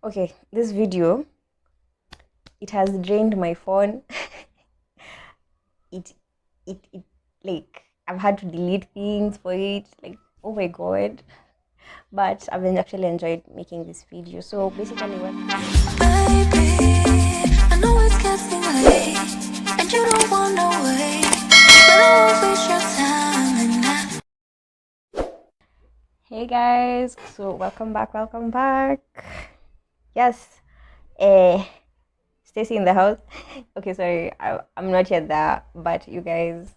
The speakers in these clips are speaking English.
Okay, this video, it has drained my phone. it it like I've had to delete things for it, like, oh my god. But I've actually enjoyed making this video. So basically what Baby, I know it's getting late, and you don't wanna wait, but I won't waste your time and Hey guys, so welcome back. Yes, Stacey in the house. Okay, sorry, I'm not yet there, but you guys,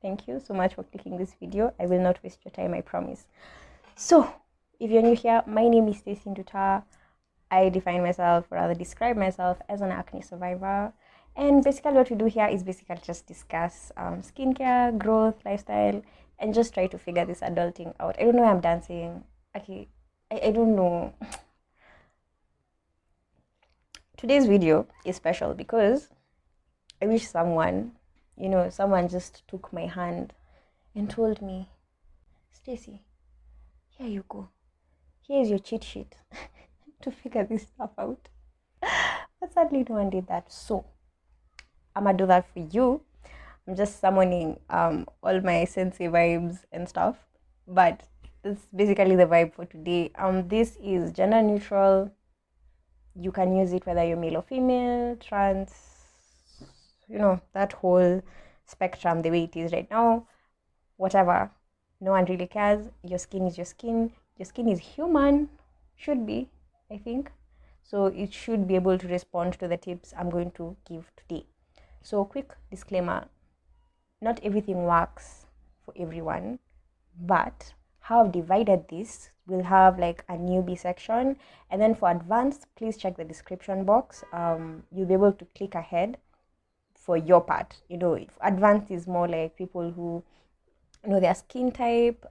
thank you so much for clicking this video. I will not waste your time, I promise. So, if you're new here, my name is Stacey Nduta. I define myself, or rather describe myself, as an acne survivor. And basically what we do here is basically just discuss skincare, growth, lifestyle, and just try to figure this adulting out. I don't know why I'm dancing. Okay, I don't know. Today's video is special because I wish someone just took my hand and told me, Stacey, here you go. Here's your cheat sheet to figure this stuff out. But sadly, no one did that. So I'm gonna do that for you. I'm just summoning all my sensei vibes and stuff. But that's basically the vibe for today. This is gender neutral. You can use it whether you're male or female, trans, that whole spectrum the way it is right now. Whatever. No one really cares. Your skin is your skin. Your skin is human. Should be, I think. So it should be able to respond to the tips I'm going to give today. So quick disclaimer, not everything works for everyone, but how I've divided this, we'll have like a newbie section, and then for advanced, please check the description box. You'll be able to click ahead for your part. Advanced is more like people who know their skin type.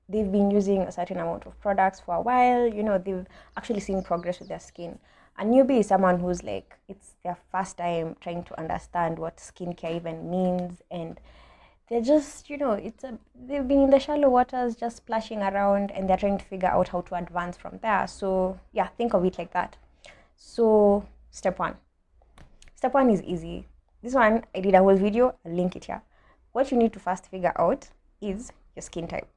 They've been using a certain amount of products for a while. They've actually seen progress with their skin. A newbie is someone who's like, it's their first time trying to understand what skincare even means, and they're just, they've been in the shallow waters just splashing around, and they're trying to figure out how to advance from there. So yeah, think of it like that. So step one is easy. This one, I did a whole video, I'll link it here. What you need to first figure out is your skin type.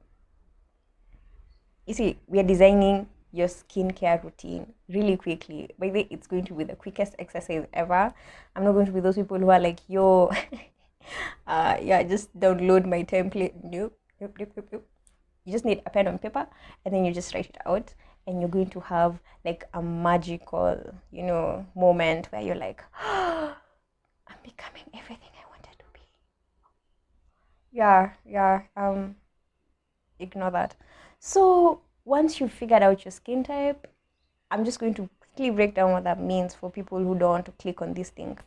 You see, we are designing your skincare routine really quickly. By the way, it's going to be the quickest exercise ever. I'm not going to be those people who are like, yo, just download my template. Nope. You just need a pen and paper, and then you just write it out, and you're going to have like a magical, moment where you're like, oh, I'm becoming everything I wanted to be. Yeah. Ignore that. So once you've figured out your skin type, I'm just going to quickly break down what that means for people who don't want to click on this thing.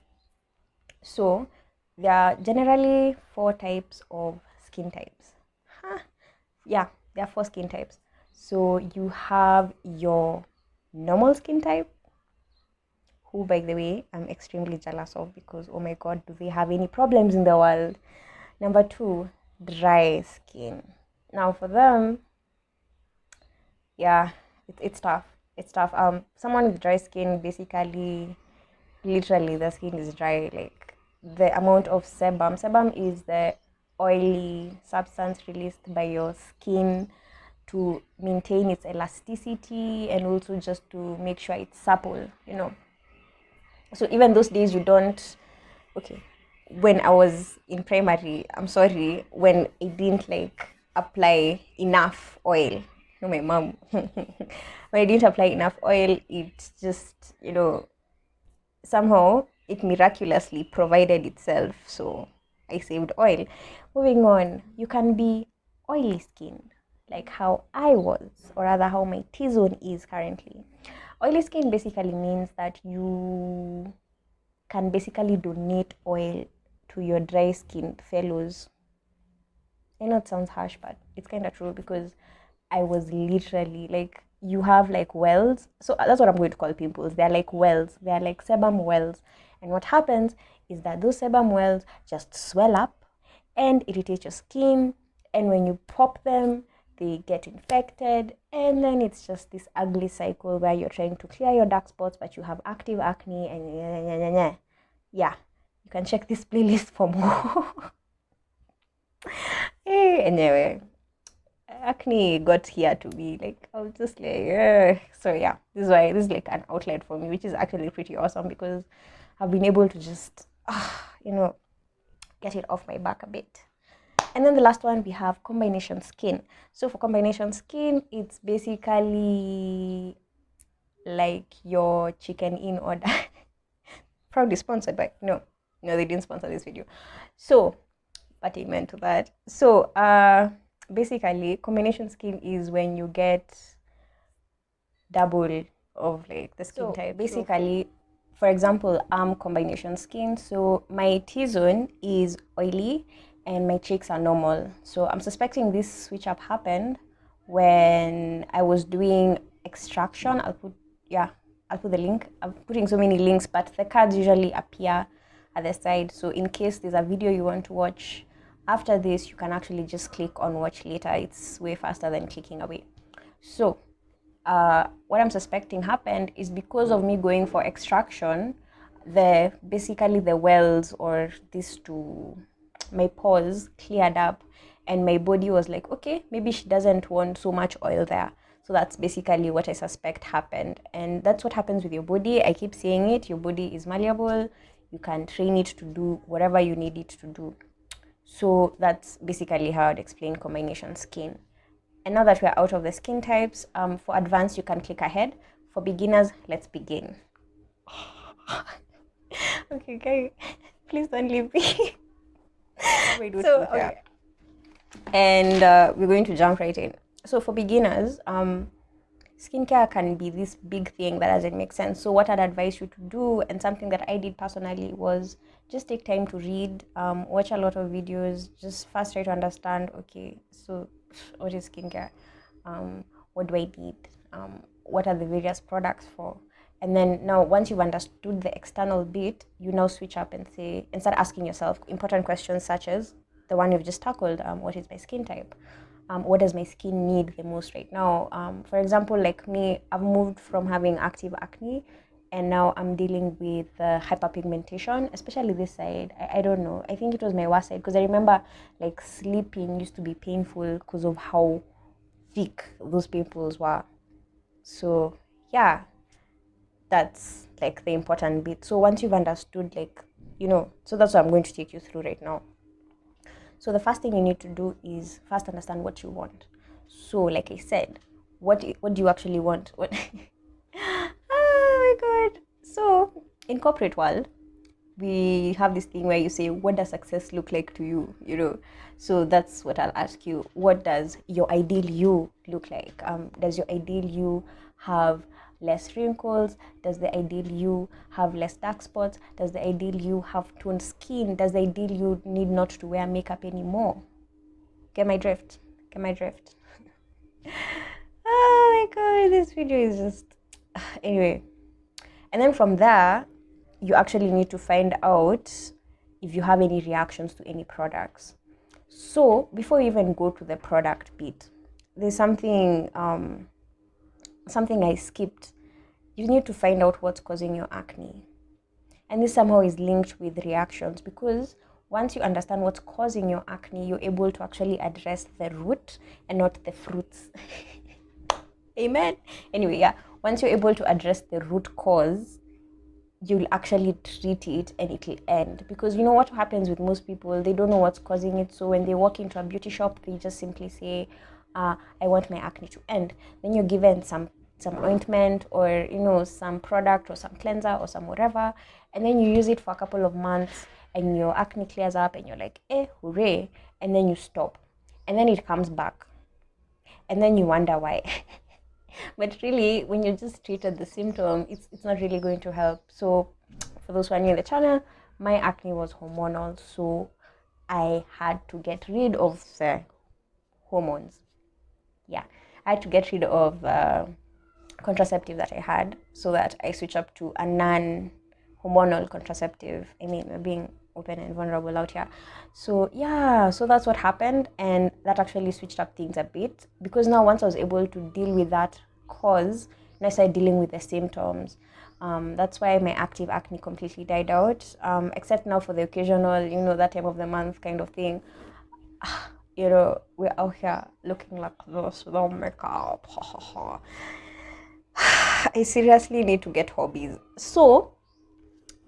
So there are generally 4 types of skin types. Yeah, there are 4 skin types. So you have your normal skin type, who, by the way, I'm extremely jealous of because, oh my god, do they have any problems in the world? Number 2, dry skin. Now for them, yeah, it's tough. It's tough. Someone with dry skin, basically, literally, the skin is dry. Like the amount of sebum. Sebum is the oily substance released by your skin to maintain its elasticity and also just to make sure it's supple. So even those days you don't. Okay, when I was in primary, I'm sorry, when I didn't like apply enough oil. No, my mom. When I didn't apply enough oil, it just, somehow it miraculously provided itself. So I saved oil. Moving on, you can be oily skinned, like how I was, or rather how my T-zone is currently. Oily skin basically means that you can basically donate oil to your dry skinned fellows. I know it sounds harsh, but it's kind of true because I was literally like, you have like wells. So that's what I'm going to call pimples. They're like wells, they're like sebum wells. And what happens is that those sebum wells just swell up and irritate your skin. And when you pop them, they get infected, and then it's just this ugly cycle where you're trying to clear your dark spots, but you have active acne, and yeah, you can check this playlist for more. Anyway, acne got here to be like, I was just like, so yeah, this is why this is like an outlet for me, which is actually pretty awesome because I've been able to just get it off my back a bit. And then the last one, we have combination skin. So for combination skin, it's basically like your chicken in order. Proudly sponsored by no, they didn't sponsor this video. So but amen to that. So basically combination skin is when you get double of like the skin type. Basically, for example, I'm combination skin, so my T-zone is oily and my cheeks are normal. So I'm suspecting this switch up happened when I was doing extraction. I'll put the link. I'm putting so many links, but the cards usually appear at the side. So in case there's a video you want to watch after this, you can actually just click on watch later. It's way faster than clicking away. So what I'm suspecting happened is because of me going for extraction, basically the wells or these two, my pores cleared up, and my body was like, okay, maybe she doesn't want so much oil there. So that's basically what I suspect happened. And that's what happens with your body. I keep saying it, your body is malleable. You can train it to do whatever you need it to do. So that's basically how I'd explain combination skin. And now that we're out of the skin types, for advanced, you can click ahead. For beginners, let's begin. Okay, guys, please don't leave me. So, okay. And we're going to jump right in. So for beginners, skincare can be this big thing that doesn't make sense. So what I'd advise you to do, and something that I did personally, was just take time to read, watch a lot of videos, just first try to understand, okay, so what is skincare? What do I need? What are the various products for? And then now once you've understood the external bit, you now switch up and start asking yourself important questions such as the one you've just tackled, what is my skin type? What does my skin need the most right now? For example, like me, I've moved from having active acne, and now I'm dealing with hyperpigmentation, especially this side. I don't know. I think it was my worst side because I remember like sleeping used to be painful because of how thick those pimples were. So yeah, that's like the important bit. So once you've understood, like, so that's what I'm going to take you through right now. So the first thing you need to do is first understand what you want. So like I said, what do you actually want? What? Oh my god. So in corporate world, we have this thing where you say, what does success look like to you? So that's what I'll ask you. What does your ideal you look like? Does your ideal you have less wrinkles? Does the ideal you have less dark spots? Does the ideal you have toned skin? Does the ideal you need not to wear makeup anymore? Get my drift? Oh my god, this video is just anyway. And then from there, you actually need to find out if you have any reactions to any products. So before you even go to the product bit, there's something I skipped. You need to find out what's causing your acne. And this somehow is linked with reactions, because once you understand what's causing your acne, you're able to actually address the root and not the fruits. Amen. Anyway, yeah, once you're able to address the root cause, you'll actually treat it and it'll end. Because you know what happens with most people, they don't know what's causing it. So when they walk into a beauty shop, they just simply say, I want my acne to end. Then you're given some ointment or some product or some cleanser or some whatever, and then you use it for a couple of months and your acne clears up and you're like, hooray, and then you stop and then it comes back and then you wonder why. But really, when you just treated the symptom, it's not really going to help. So for those who are new in the channel, my acne was hormonal, so I had to get rid of the hormones. Yeah, I had to get rid of contraceptive that I had so that I switch up to a non-hormonal contraceptive. I mean, we're being open and vulnerable out here. So yeah, so that's what happened, and that actually switched up things a bit, because now once I was able to deal with that cause, and I started dealing with the symptoms. That's why my active acne completely died out, except now for the occasional, that time of the month kind of thing. We're out here looking like this without makeup. I seriously need to get hobbies. So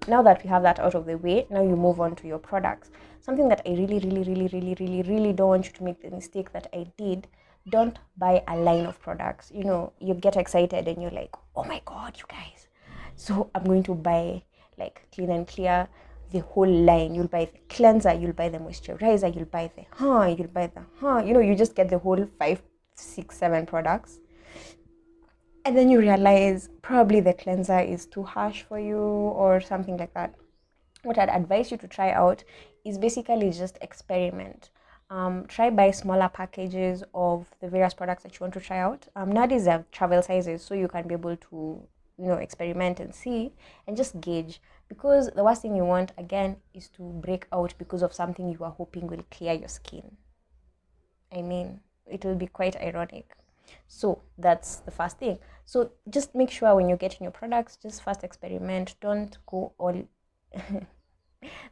now that we have that out of the way, now you move on to your products. Something that I really, really, really, really, really, really don't want you to make the mistake that I did. Don't buy a line of products. You get excited and you're like, oh my God, you guys. So I'm going to buy like Clean and Clear, the whole line. You'll buy the cleanser, you'll buy the moisturizer, you'll buy you just get the whole 5, 6, 7 products. And then you realize probably the cleanser is too harsh for you or something like that. What I'd advise you to try out is basically just experiment. Try buy smaller packages of the various products that you want to try out. Nowadays, they have travel sizes, so you can be able to, experiment and see and just gauge. Because the worst thing you want, again, is to break out because of something you are hoping will clear your skin. I mean, it will be quite ironic. So that's the first thing. So just make sure when you're getting your products, just first experiment. Don't go all.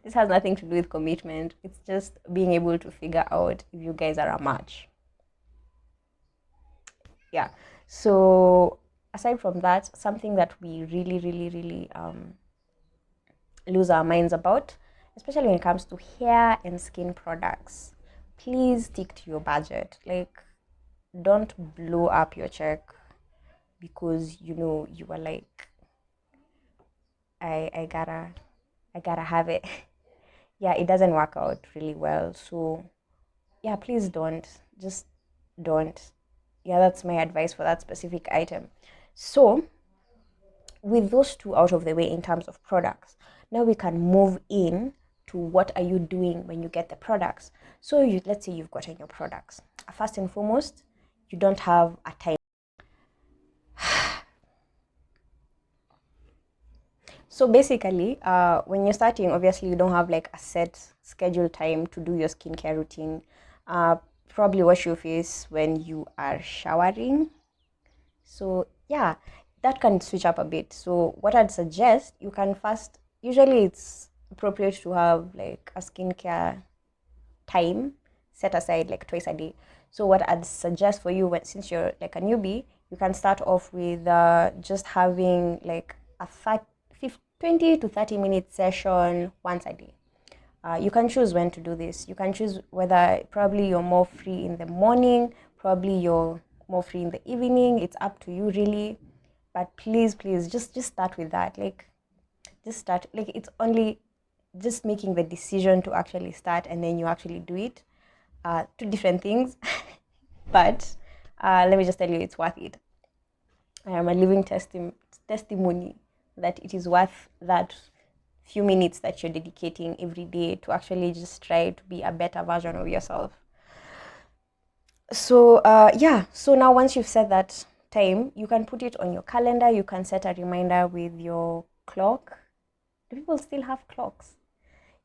This has nothing to do with commitment. It's just being able to figure out if you guys are a match. Yeah. So aside from that, something that we really, really, really lose our minds about, especially when it comes to hair and skin products, please stick to your budget. Like, don't blow up your check because you were like, I gotta have it. Yeah, it doesn't work out really well. So yeah, please don't. Just don't. Yeah, that's my advice for that specific item. So with those two out of the way in terms of products, now we can move in to what are you doing when you get the products. So let's say you've gotten your products. First and foremost, you don't have a time. So basically, when you're starting, obviously you don't have like a set schedule time to do your skincare routine. Probably wash your face when you are showering. So yeah, that can switch up a bit. So what I'd suggest, you can first, usually it's appropriate to have like a skincare time set aside like twice a day. So what I'd suggest for you, since you're like a newbie, you can start off with just having like a 20 to 30-minute session once a day. You can choose when to do this. You can choose whether probably you're more free in the morning, probably you're more free in the evening. It's up to you really. But please, please, just start with that. Like, just start. Like, it's only just making the decision to actually start and then you actually do it. Two different things. But let me just tell you, it's worth it. I am a living testimony that it is worth that few minutes that you're dedicating every day to actually just try to be a better version of yourself. So yeah, so now once you've set that time, you can put it on your calendar. You can set a reminder with your clock. Do people still have clocks?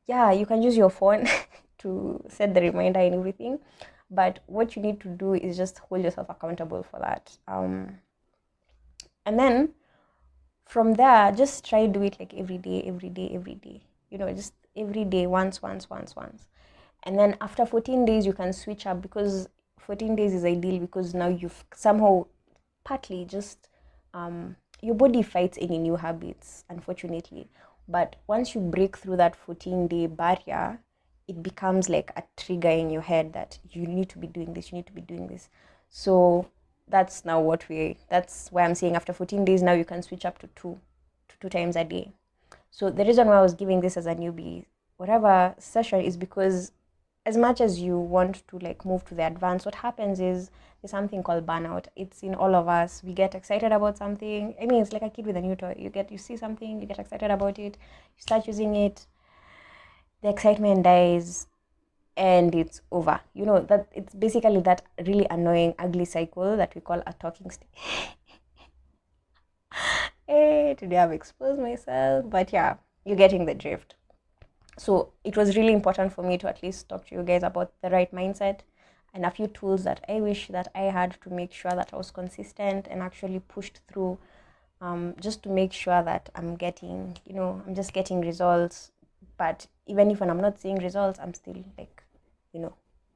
Yeah, you can use your phone to set the reminder and everything. But what you need to do is just hold yourself accountable for that. And then from there, just try to do it like every day, every day, every day. Just every day, once. And then after 14 days, you can switch up, because 14 days is ideal, because now you've somehow partly just, your body fights any new habits, unfortunately. But once you break through that 14-day barrier, it becomes like a trigger in your head that you need to be doing this, you need to be doing this. So that's why I'm saying after 14 days, now you can switch up to two times a day. So the reason why I was giving this as a newbie, whatever session, is because as much as you want to like move to the advanced, what happens is there's something called burnout. It's in all of us. We get excited about something. I mean, it's like a kid with a new toy. You see something, you get excited about it, you start using it, the excitement dies, and it's over. That it's basically that really annoying, ugly cycle that we call a talking stick. Hey, today I've exposed myself, but yeah, you're getting the drift. So it was really important for me to at least talk to you guys about the right mindset and a few tools that I wish that I had to make sure that I was consistent and actually pushed through, just to make sure that I'm getting, I'm just getting results. But even if when I'm not seeing results, I'm still like,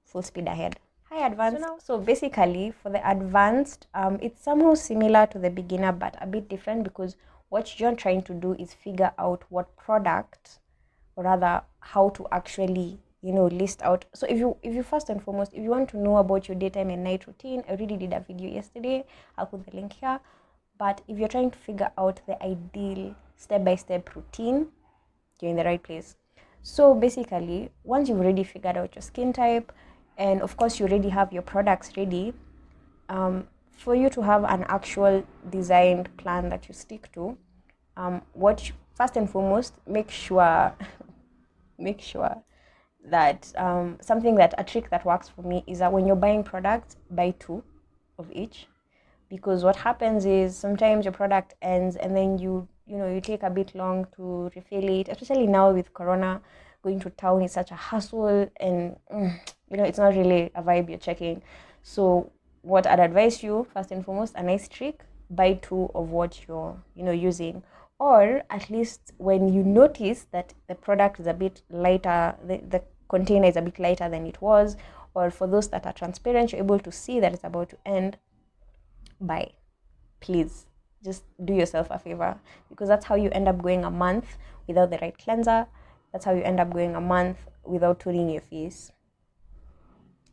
full speed ahead. Hi, advanced. So basically, for the advanced, it's somehow similar to the beginner, but a bit different, because what you're trying to do is figure out what product, or rather how to actually list out. So if you first and foremost, if you want to know about your daytime and night routine, I already did a video yesterday. I'll put the link here. But if you're trying to figure out the ideal step-by-step routine, you're in the right place. So basically, once you've already figured out your skin type, and of course you already have your products ready, for you to have an actual designed plan that you stick to, first and foremost, make sure that a trick that works for me is that when you're buying products, buy 2 of each. Because what happens is sometimes your product ends, and then you take a bit long to refill it, especially now with corona. Going to town is such a hassle, and it's not really a vibe you're checking. So what I'd advise you, first and foremost, a nice trick: buy 2 of what you're using. Or at least when you notice that the product is a bit lighter, the container is a bit lighter than it was, or for those that are transparent, you're able to see that it's about to end, buy. Please just do yourself a favor, because that's how you end up going a month without the right cleanser. That's how you end up going a month without toning your face,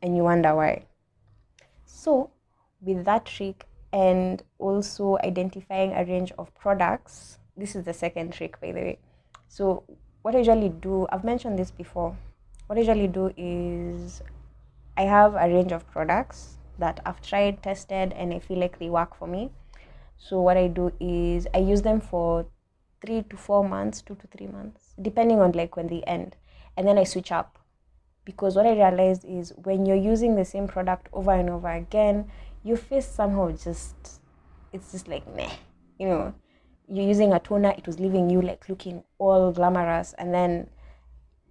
and you wonder why. So with that trick, and also identifying a range of products, this is the second trick, by the way. So what I usually do, I've mentioned this before, what I usually do is I have a range of products that I've tried, tested, and I feel like they work for me. So what I do is I use them for 3 to 4 months, 2 to 3 months, depending on like when they end. And then I switch up, because what I realized is when you're using the same product over and over again, your face somehow it's just like meh. You're using a toner, it was leaving you like looking all glamorous, and then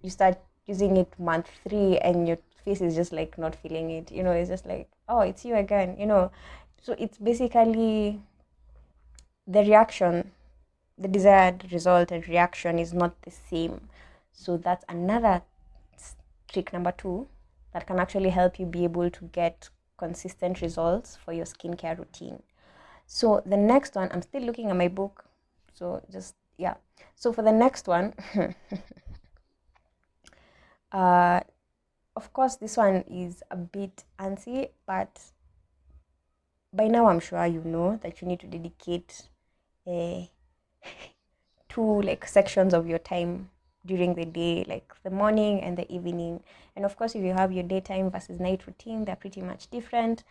you start using it month 3 and your face is just like not feeling it. It's just like, oh, it's you again. So it's basically the reaction, the desired result and reaction is not the same. So that's another trick number 2 that can actually help you be able to get consistent results for your skincare routine. So the next one, I'm still looking at my book, so just yeah. So for the next one, of course this one is a bit antsy, but by now I'm sure you know that you need to dedicate 2 like sections of your time during the day, like the morning and the evening. And of course, if you have your daytime versus night routine, they're pretty much different.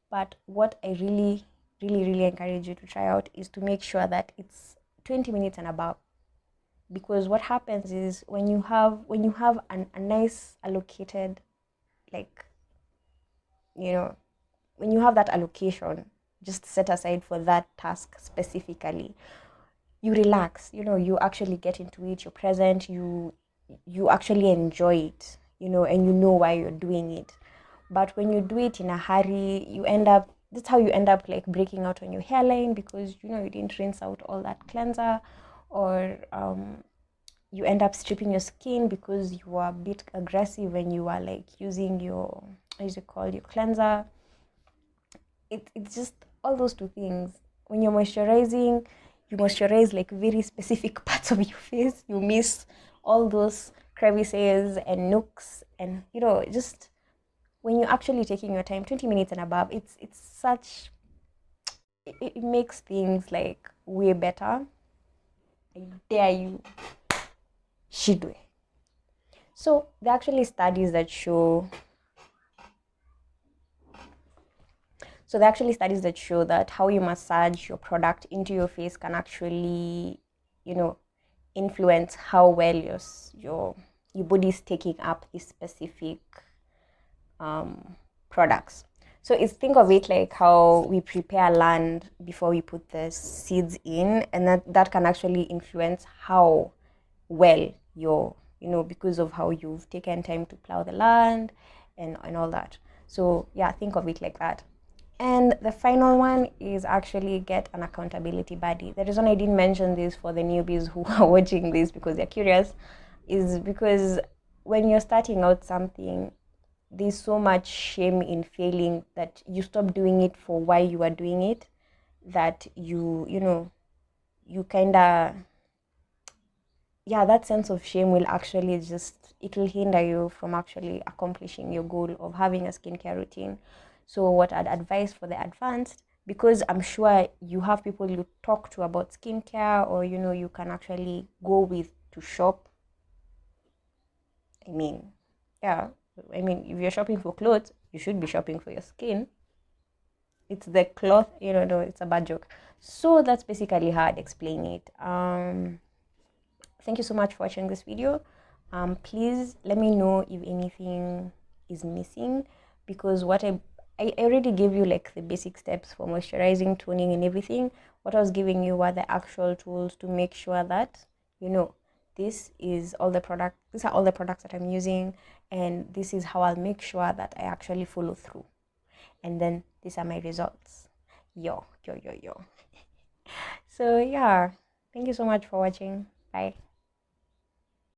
But what I really, really, really encourage you to try out is to make sure that it's 20 minutes and above. Because what happens is when you have a nice allocated, like, when you have that allocation just set aside for that task specifically, you relax, you actually get into it, you're present, you actually enjoy it, and you know why you're doing it. But when you do it in a hurry, that's how you end up like breaking out on your hairline, because you didn't rinse out all that cleanser, or you end up stripping your skin because you were a bit aggressive when you are like using your, what is it called, your cleanser. It's just all those 2 things. When you're moisturizing, you moisturize like very specific parts of your face. You miss all those crevices and nooks, and just when you're actually taking your time, 20 minutes and above, it's such, it makes things like way better. I dare you, shidwe. So there are actually studies that show that how you massage your product into your face can actually, influence how well your body is taking up these specific products. So think of it like how we prepare land before we put the seeds in, and that can actually influence how well your because of how you've taken time to plow the land and all that. So yeah, think of it like that. And the final one is actually get an accountability buddy. The reason I didn't mention this for the newbies who are watching this because they're curious is because when you're starting out something, there's so much shame in failing that you stop doing it for why you are doing it, that you kind of, yeah, that sense of shame will actually it will hinder you from actually accomplishing your goal of having a skincare routine. So what I'd advise for the advanced, because I'm sure you have people you talk to about skincare, or you can actually go with to shop. I mean, yeah, I mean, if you're shopping for clothes, you should be shopping for your skin. It's the cloth, no, it's a bad joke. So that's basically how I'd explain it. Thank you so much for watching this video. Please let me know if anything is missing, because what I already gave you like the basic steps for moisturizing, toning, and everything. What I was giving you were the actual tools to make sure that these are all the products that I'm using, and this is how I'll make sure that I actually follow through. And then these are my results. Yo. So yeah, thank you so much for watching. Bye.